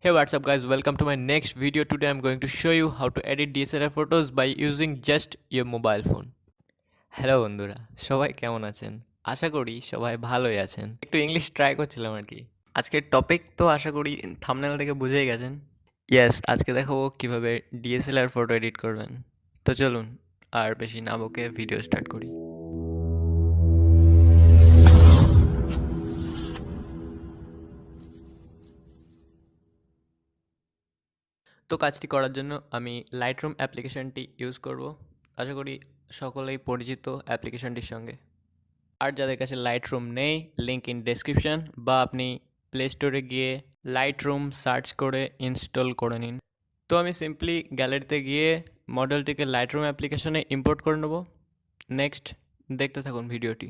Hey, what's up guys, welcome to my next video. Today I'm going to show you how to edit DSLR photos by using just your mobile phone. Hello বন্ধুরা, সবাই কেমন আছেন? আশা করি সবাই ভালোই আছেন। একটু ইংলিশ ট্রাই করছিলাম আর কি। আজকের টপিক তো আশা করি থাম্বনেল থেকে বুঝেই গেছেন। ইয়েস, আজকে দেখাবো কিভাবে ডিএসএলআর ফটো এডিট করবেন। তো চলুন আর বেশি না বকে ভিডিও স্টার্ট করি। তো কাজটি করার জন্য আমি লাইটরুম অ্যাপ্লিকেশনটি ইউজ করব। আশা করি সকলেই পরিচিত অ্যাপ্লিকেশনটির সঙ্গে। আর যাদের কাছে লাইটরুম নেই, লিঙ্ক ইন ডেসক্রিপশন, বা আপনি প্লে স্টোরে গিয়ে লাইটরুম সার্চ করে ইনস্টল করে নিন। তো আমি সিম্পলি গ্যালারিতে গিয়ে মডেলটিকে লাইটরুম অ্যাপ্লিকেশনে ইম্পোর্ট করে নেব। নেক্সট দেখতে থাকুন ভিডিওটি।